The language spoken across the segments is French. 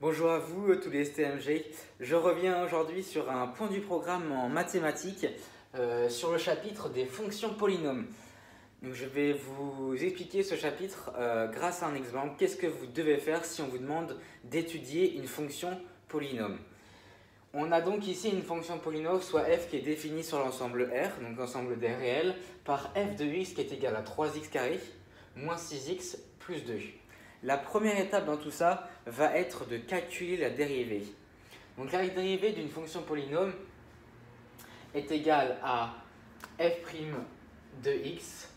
Bonjour à vous tous les STMG. Je reviens aujourd'hui sur un point du programme en mathématiques sur le chapitre des fonctions polynômes. Donc, je vais vous expliquer ce chapitre grâce à un exemple. Qu'est-ce que vous devez faire si on vous demande d'étudier une fonction polynôme? On a donc ici une fonction polynôme, soit f qui est définie sur l'ensemble R, donc l'ensemble des réels, par f de x qui est égal à 3x carré moins 6x plus 2. La première étape dans tout ça va être de calculer la dérivée. Donc la dérivée d'une fonction polynôme est égale à f' de x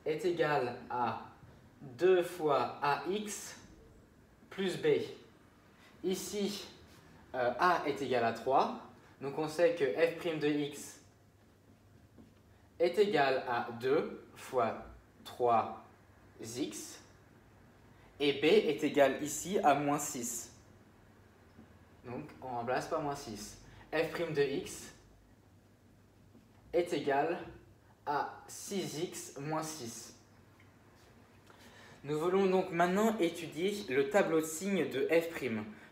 est égal à 2 fois ax plus b. Ici, a est égal à 3, donc on sait que f' de x est égal à 2 fois 3x et b est égal ici à moins 6. Donc on remplace par moins 6. f' de x est égal à 6x moins 6. Nous voulons donc maintenant étudier le tableau de signes de f'.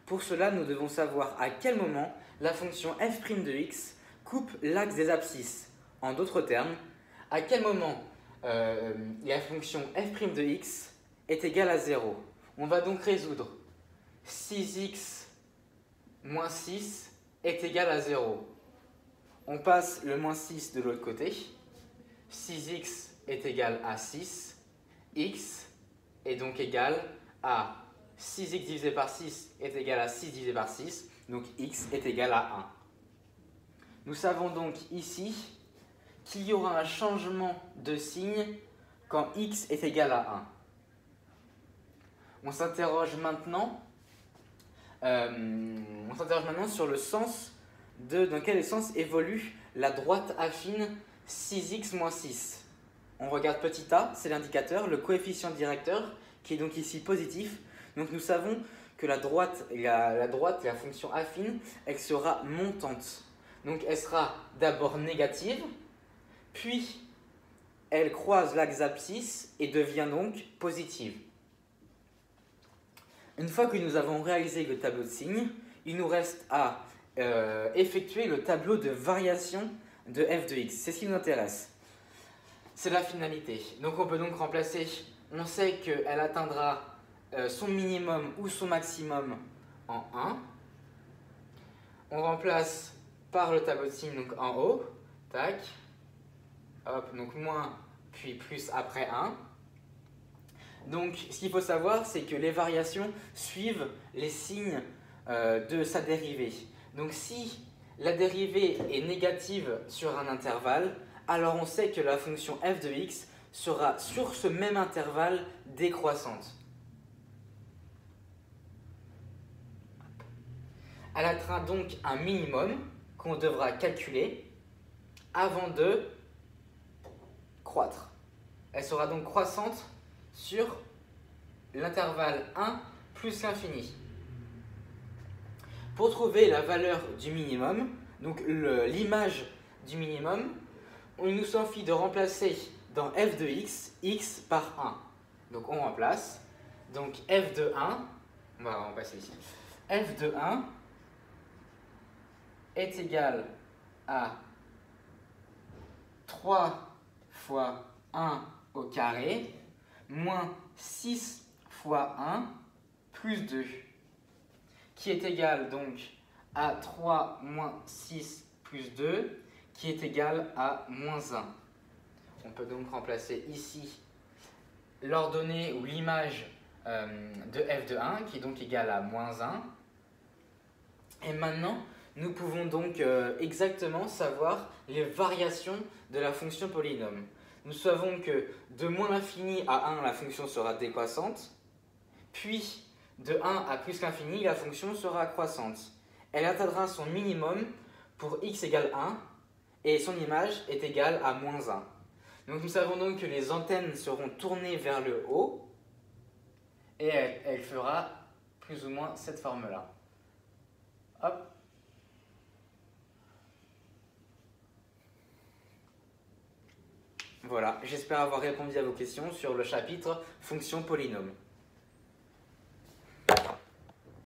Pour cela, nous devons savoir à quel moment la fonction f' de x coupe l'axe des abscisses. En d'autres termes, à quel moment la fonction f' de x est égale à 0. On va donc résoudre 6x moins 6 est égal à 0. On passe le moins 6 de l'autre côté. 6x est égal à 6. X est donc égal à 6x divisé par 6 est égal à 6 divisé par 6. Donc x est égal à 1. Nous savons donc ici qu'il y aura un changement de signe quand x est égal à 1. On s'interroge maintenant sur le sens dans quel sens évolue la droite affine 6x moins 6. On regarde petit a, c'est l'indicateur, le coefficient directeur, qui est donc ici positif. Donc nous savons que la droite, la fonction affine, elle sera montante. Donc elle sera d'abord négative, puis elle croise l'axe abscisse et devient donc positive. Une fois que nous avons réalisé le tableau de signes, il nous reste à effectuer le tableau de variation de f de x. C'est ce qui nous intéresse. C'est la finalité. Donc on peut donc remplacer, on sait qu'elle atteindra son minimum ou son maximum en 1. On remplace par le tableau de signes donc en haut, tac, hop, donc moins puis plus après 1. Donc, ce qu'il faut savoir, c'est que les variations suivent les signes de sa dérivée. Donc, si la dérivée est négative sur un intervalle, alors on sait que la fonction f de x sera sur ce même intervalle décroissante. Elle atteint donc un minimum qu'on devra calculer avant de croître. Elle sera donc croissante sur l'intervalle 1 plus l'infini. Pour trouver la valeur du minimum, donc l'image du minimum, il nous suffit de remplacer dans f de x, x par 1. Donc on remplace. Donc f de 1, on va remplacer ici. f de 1 est égal à 3 fois 1 au carré moins 6 fois 1 plus 2, qui est égal donc à 3 moins 6 plus 2, qui est égal à moins 1. On peut donc remplacer ici l'ordonnée ou l'image de f de 1, qui est donc égale à moins 1. Et maintenant, nous pouvons donc exactement savoir les variations de la fonction polynôme. Nous savons que de moins l'infini à 1, la fonction sera décroissante, puis de 1 à plus l'infini, la fonction sera croissante. Elle atteindra son minimum pour x égale 1, et son image est égale à moins 1. Donc nous savons donc que les antennes seront tournées vers le haut, et elle fera plus ou moins cette forme-là. Hop. Voilà, j'espère avoir répondu à vos questions sur le chapitre fonction polynôme.